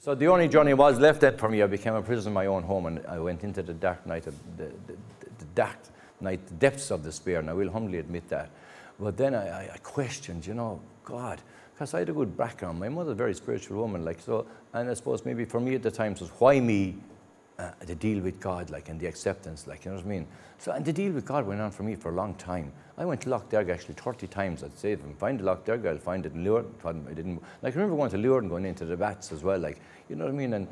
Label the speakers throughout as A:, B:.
A: So the only journey was left then for me. I became a prisoner in my own home, and I went into the dark night, the dark night, the depths of despair, and I will humbly admit that. But then I questioned, you know, God, because I had a good background. My mother's a very spiritual woman, like, so, and I suppose maybe for me at the time it was, why me? The deal with God, like, and the acceptance, like, you know what I mean? So, and the deal with God went on for me for a long time. I went to Lough Derg actually 30 times. I'd say if I find Lough Derg, I'll find it in Lourdes. I didn't, like, I remember going to Lourdes and going into the baths as well, like, you know what I mean? And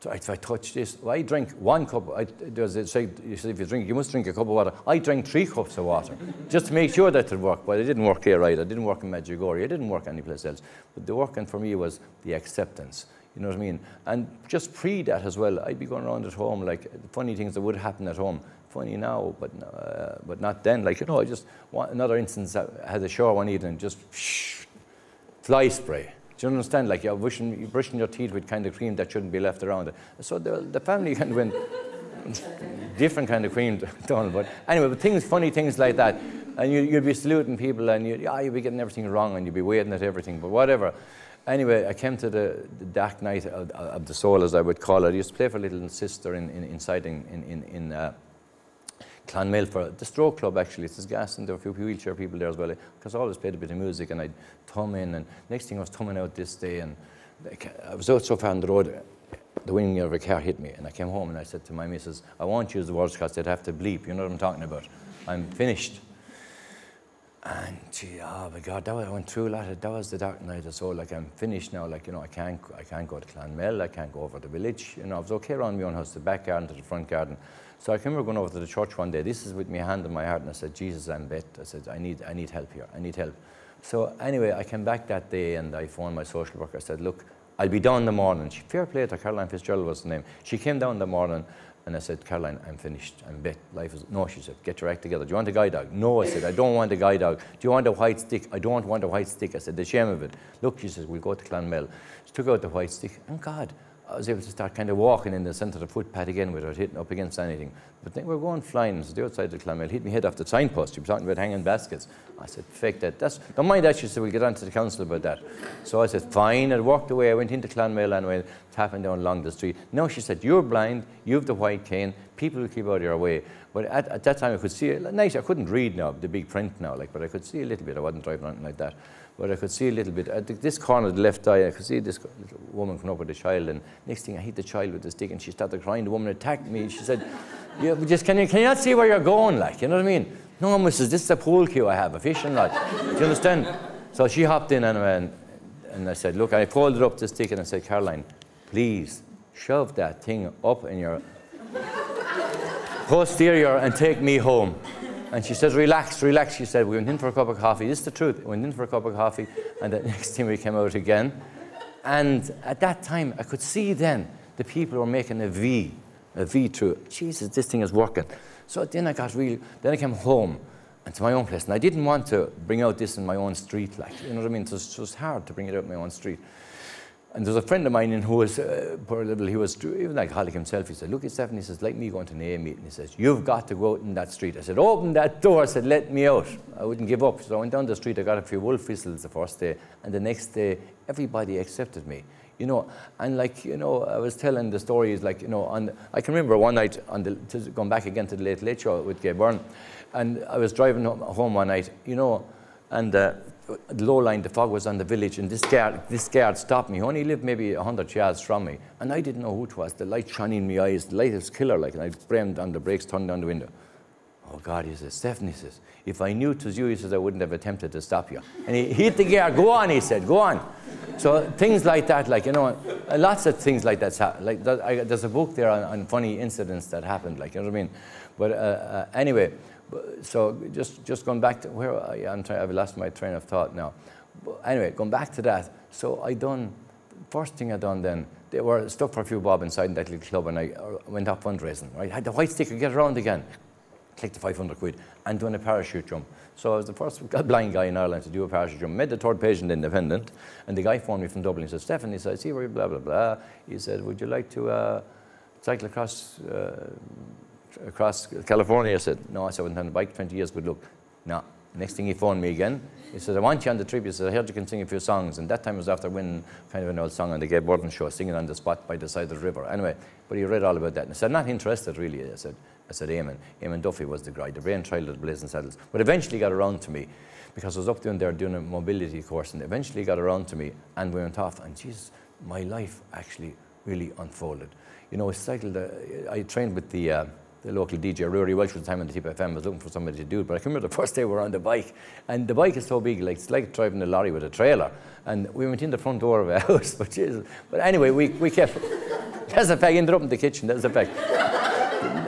A: so if I touch this, well, I drank 1 cup. There's a say, you said if you drink, you must drink a cup of water. I drank 3 cups of water just to make sure that it would work. But it didn't work here either. It didn't work in Medjugorje. It didn't work anyplace else. But the working for me was the acceptance. You know what I mean? And just pre that as well, I'd be going around at home, like, funny things that would happen at home. Funny now, but not then. Like, you know, I just, another instance, I had a shower one evening, just fly spray. Do you understand? Like, you're brushing your teeth with kind of cream that shouldn't be left around. So the family kind of went, different kind of cream done. But anyway, but things, funny things like that. And you'd be saluting people, and you'd be getting everything wrong, and you'd be waiting at everything, but whatever. Anyway, I came to the dark night of the soul, as I would call it. I used to play for a little sister inside Clonmel for the Stroke Club, actually. It's gas, and there were a few wheelchair people there as well, because I always played a bit of music, and I'd thumb in, and next thing I was thumbing out this day, and I was out so far on the road, the wing of a car hit me, and I came home, and I said to my missus, I won't use the words because they'd have to bleep, you know what I'm talking about. I'm finished. And gee, oh my God, I went through a lot of, that was the dark night or so, like, I'm finished now, like, you know, I can't go to Clonmel, I can't go over the village, you know, I was okay around my own house, the back garden to the front garden. So I remember going over to the church one day, this is with my hand on my heart, and I said, Jesus, I'm bet. I said, I need help here, I need help. So anyway, I came back that day, and I phoned my social worker. I said, look, I'll be down in the morning. Fair play to her, Caroline Fitzgerald was the name. She came down in the morning, and I said, Caroline, I'm finished, I'm bet. Life is, no, she said, get your act together. Do you want a guide dog? No, I said, I don't want a guide dog. Do you want a white stick? I don't want a white stick. I said, the shame of it. Look, she says, we'll go to Clonmel. She took out the white stick, and God, I was able to start kind of walking in the centre of the footpath again without hitting up against anything. But then we were going flying, so the outside of Clonmel hit me head off the signpost. She was talking about hanging baskets. I said, fake that. Don't mind that. She said, we'll get on to the council about that. So I said, fine. I walked away. I went into Clonmel and went tapping down along the street. No, she said, you're blind. You have the white cane. People will keep out of your way. But at that time, I could see it. Nice. I couldn't read now, the big print now, like, but I could see a little bit. I wasn't driving anything like that. But I could see a little bit. At this corner of the left eye, I could see this little woman come up with a child, and next thing I hit the child with the stick, and she started crying. The woman attacked me. She said, yeah, just, can you not see where you're going, like, you know what I mean? No, missus, this is a pool cue I have, a fishing lot. Do you understand? So she hopped in and I said, look, I folded up the stick, and I said, Caroline, please shove that thing up in your posterior and take me home. And she said, relax, relax. She said, we went in for a cup of coffee. This is the truth. We went in for a cup of coffee, and the next thing we came out again. And at that time, I could see then the people were making a V through it. Jesus, this thing is working. So then I got then I came home and to my own place. And I didn't want to bring out this in my own street, like, you know what I mean? So it was hard to bring it out in my own street. And there was a friend of mine who was, poor little, he was even an alcoholic himself. He said, look, Stephan, he says, like me going to an AA meeting. He says, you've got to go out in that street. I said, open that door. I said, let me out. I wouldn't give up. So I went down the street. I got a few wolf whistles the first day. And the next day, everybody accepted me. You know, and like, you know, I was telling the stories, like, you know, I can remember one night, going back again to the Late Late Show with Gay Byrne, and I was driving home one night, you know, and the low line, the fog was on the village, and this guard stopped me. He only lived maybe 100 yards from me, and I didn't know who it was. The light shone in my eyes, the light is killer, like, and I brammed on the brakes, turned down the window. Oh God, he says, Stephan, he says, if I knew it was you, he says, I wouldn't have attempted to stop you. And he hit the gear, go on, he said, go on. So things like that, like, you know, lots of things like that. Like there's a book there on funny incidents that happened, like, you know what I mean? But anyway, so just going back to where I am, I've lost my train of thought now. But anyway, going back to that, so first thing I done then, they were stuck for a few bob inside that little club, and I went up fundraising, right? I had the white stick, I get around again. Clicked the 500 quid and doing a parachute jump. So I was the first blind guy in Ireland to do a parachute jump. Made the third page in the Independent, and the guy phoned me from Dublin. He said, Stephan, he said, I see where you blah, blah, blah. He said, would you like to cycle across California? I said, no. I said, I went on a bike 20 years, good luck. No, Next thing he phoned me again. He said, I want you on the trip. He said, I heard you can sing a few songs. And that time was after winning kind of an old song on the Gay Burton show, singing on the spot by the side of the river. Anyway, but he read all about that. And I said, not interested really. I said, Eamon Duffy was the guy, the brainchild of the Blazing Saddles. But eventually got around to me, because I was up there doing a mobility course, and eventually got around to me, and we went off. And Jesus, my life actually really unfolded. You know, I trained with the local DJ, Rory Welch, at the time on the Tip FM. I was looking for somebody to do it, but I can remember the first day we were on the bike, and the bike is so big, like it's like driving a lorry with a trailer. And we went in the front door of a house, but Jesus. But anyway, we kept, there's a peg, ended up in the kitchen, there's a peg.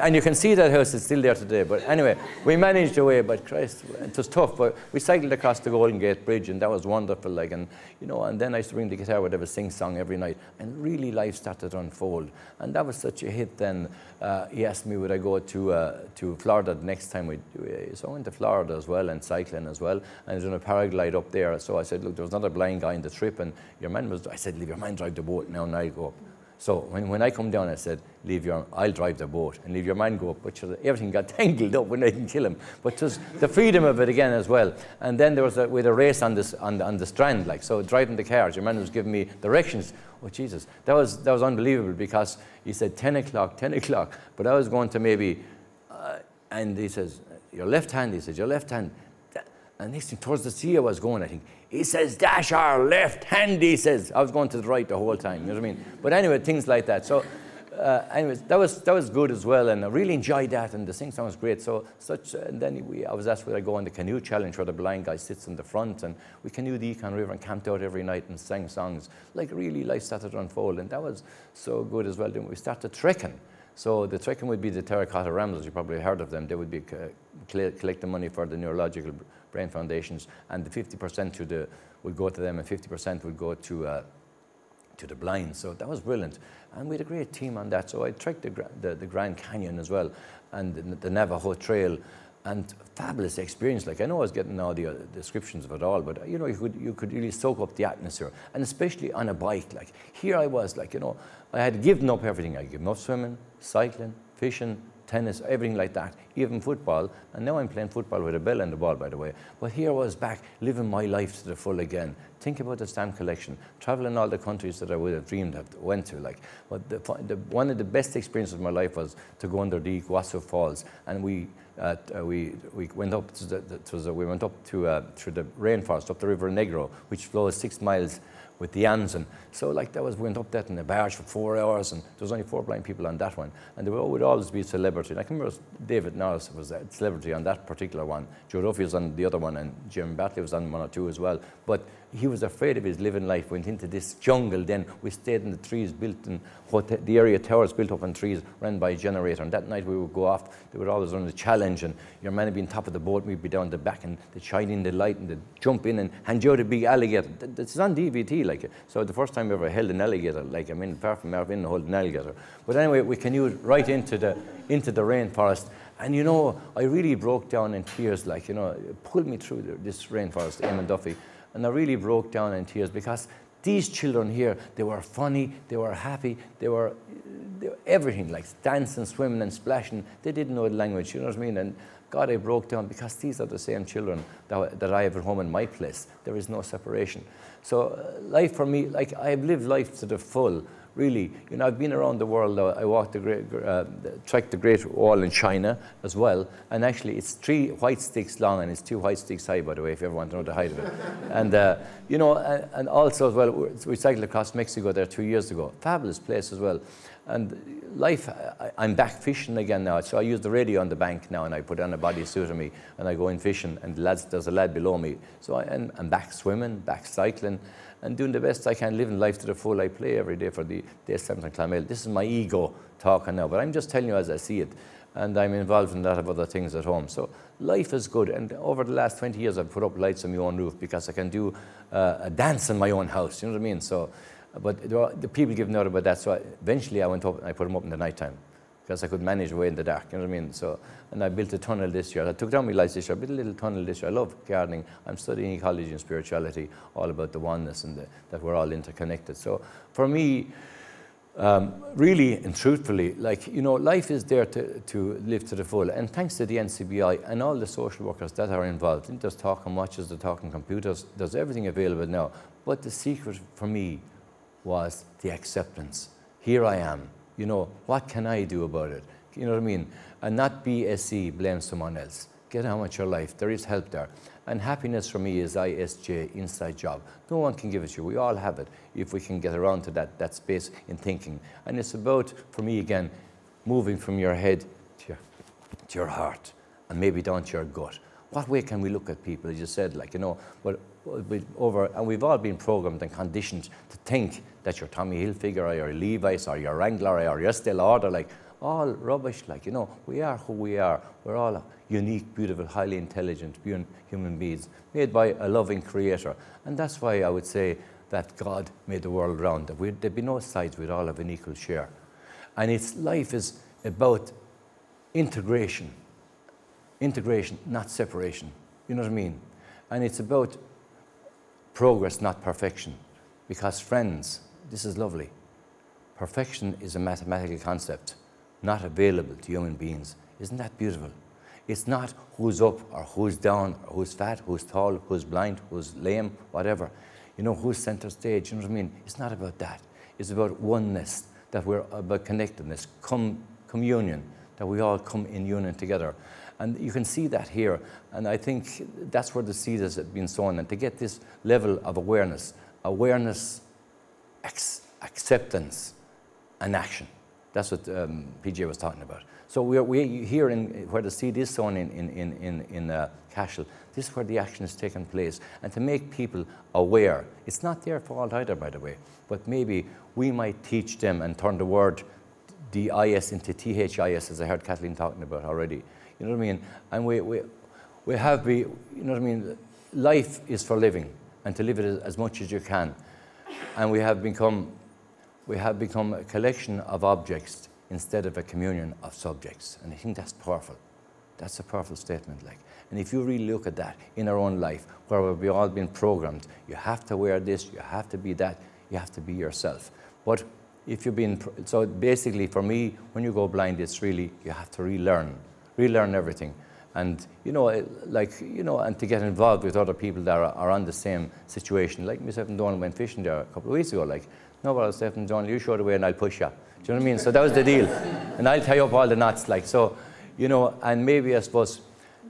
A: And you can see that house is still there today. But anyway, we managed away, but Christ, it was tough. But we cycled across the Golden Gate Bridge, and that was wonderful. Like, and you know, and then I used to bring the guitar, would have a sing-song every night, and really life started to unfold. And that was such a hit. Then he asked me would I go to Florida the next time so I went to Florida as well, and cycling as well, and I was doing a paraglide up there. So I said, look, there was another blind guy in the trip, and I said, leave your man drive the boat now, and I'll go up. So when I come down, I said, I'll drive the boat, and leave your man go up. But everything got tangled up when I didn't kill him. But just the freedom of it again as well. And then there was a race on the strand, like, so driving the cars, your man was giving me directions. Oh, Jesus, that was unbelievable, because he said 10 o'clock, but I was going to maybe, and he says, your left hand, he said, your left hand. And next thing, towards the sea I was going, I think. He says, dash our left hand, he says. I was going to the right the whole time, you know what I mean? But anyway, things like that. So anyways, that was good as well, and I really enjoyed that, and the sing-song was great. And then I was asked whether I go on the canoe challenge, where the blind guy sits in the front, and we canoed the Econ River and camped out every night and sang songs. Like, really, life started to unfold, and that was so good as well. Then we started trekking. So the trekking would be the Terracotta Ramblers. You probably heard of them. They would be collecting money for the neurological brain foundations, and the 50% would go to them, and 50% would go to the blind. So that was brilliant, and we had a great team on that. So I trekked the Grand Canyon as well, and the Navajo Trail, and fabulous experience. Like, I know I was getting all the descriptions of it all, but you know, you could really soak up the atmosphere, and especially on a bike. Like, here I was, like, you know, I had given up everything. I'd given up swimming, cycling, fishing, tennis, everything like that, even football. And now I'm playing football with a bell and the ball, by the way. But here I was back, living my life to the full again. Think about the stamp collection, traveling all the countries that I would have dreamed of went to. Like, but one of the best experiences of my life was to go under the Iguazu Falls, and we went up to we went up to through the rainforest up the River Negro, which flows 6 miles with the Anson. So like, we went up that in a barge for 4 hours, and there was only 4 blind people on that one, and there would always be a celebrity. And I can remember David Norris was a celebrity on that particular one. Joe Duffy was on the other one, and Jim Batley was on 1 or 2 as well. But he was afraid of his living life, went into this jungle. Then we stayed in the trees built in the area towers built up on trees, ran by a generator. And that night we would go off, they would always run the challenge, and your man would be on top of the boat, we'd be down the back, and they'd shine in the light, and they'd jump in and hand you out a big alligator. This is on DVD, like. So the first time I ever held an alligator, like, I mean, far from ever in holding an alligator. But anyway, we canoed right into the rainforest. And you know, I really broke down in tears, like, you know, it pulled me through this rainforest, Eamon Duffy. And I really broke down in tears, because these children here, they were funny, they were happy, they were everything, like dancing, swimming and splashing. They didn't know the language, you know what I mean? And God, I broke down, because these are the same children that I have at home in my place. There is no separation. So life for me, like, I've lived life to the full, really. You know, I've been around the world. I walked trekked the Great Wall in China as well. And actually, it's 3 white sticks long, and it's 2 white sticks high, by the way, if you ever want to know the height of it. And, you know, and also as well, we cycled across Mexico there 2 years ago. Fabulous place as well. And life, I'm back fishing again now. So I use the radio on the bank now, and I put on a bodysuit on me, and I go in fishing, and there's a lad below me. So I'm back swimming, back cycling, and doing the best I can, living life to the full. I play every day for the Day 7th and Clonmel. This is my ego talking now, but I'm just telling you as I see it. And I'm involved in a lot of other things at home. So life is good. And over the last 20 years, I've put up lights on my own roof, because I can do a dance in my own house. You know what I mean? So, but the people give note about that. So eventually I went up and I put them up in the night time, because I could manage away in the dark. You know what I mean? So, and I built a tunnel this year. I took down my lights this year. I built a little tunnel this year. I love gardening. I'm studying ecology and spirituality, all about the oneness and that we're all interconnected. So for me, really and truthfully, like, you know, life is there to live to the full. And thanks to the NCBI and all the social workers that are involved, there's talking watches, there's talking computers, there's everything available now. But the secret for me was the acceptance. Here I am, you know, what can I do about it? You know what I mean? And not BSE, blame someone else. Get on with your life, there is help there. And happiness for me is ISJ, inside job. No one can give it to you, we all have it, if we can get around to that space in thinking. And it's about, for me again, moving from your head to your heart, and maybe down to your gut. What way can we look at people, as you said, like, you know, and we've all been programmed and conditioned to think that you're Tommy Hilfiger or you're Levi's or you're Wrangler or you're Still Order, like, all rubbish, like, you know, we are who we are. We're all unique, beautiful, highly intelligent human beings made by a loving creator. And that's why I would say that God made the world round, that there'd be no sides, we'd all have an equal share. And life is about integration, not separation, you know what I mean? And it's about progress, not perfection. Because friends, this is lovely, perfection is a mathematical concept, not available to human beings. Isn't that beautiful? It's not who's up or who's down or who's fat, who's tall, who's blind, who's lame, whatever. You know, who's center stage, you know what I mean? It's not about that. It's about oneness, that we're about connectedness, communion, that we all come in union together. And you can see that here. And I think that's where the seed has been sown. And to get this level of awareness, acceptance, and action. That's what PJ was talking about. So we here where the seed is sown in Cashel, this is where the action is taking place. And to make people aware, it's not their fault either, by the way, but maybe we might teach them and turn the word DIS into THIS, as I heard Kathleen talking about already. You know what I mean? And we have, you know what I mean? Life is for living, and to live it as much as you can. And we have become a collection of objects instead of a communion of subjects. And I think that's powerful. That's a powerful statement, like. And if you really look at that in our own life, where we've all been programmed, you have to wear this, you have to be that, you have to be yourself. But if you've been, so basically for me, when you go blind, it's really, you have to relearn everything. And, you know, like, you know, and to get involved with other people that are on the same situation. Like myself and Donald went fishing there a couple of weeks ago, like, no, well, Stephan, Donald, you show the way and I'll push you. Do you know what I mean? So that was the deal. And I'll tie up all the knots, like, so, you know, and maybe I suppose,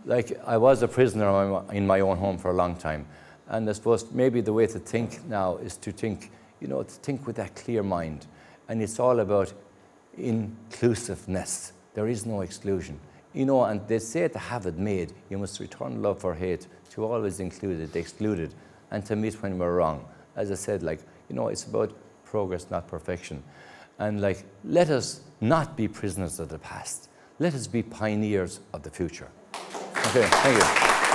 A: like, I was a prisoner in my own home for a long time. And I suppose maybe the way to think now is to think, you know, to think with that clear mind. And it's all about inclusiveness. There is no exclusion. You know, and they say to have it made, you must return love for hate, to always include the excluded, and to meet when we're wrong. As I said, like, you know, it's about progress, not perfection. And like, let us not be prisoners of the past. Let us be pioneers of the future. Okay, thank you.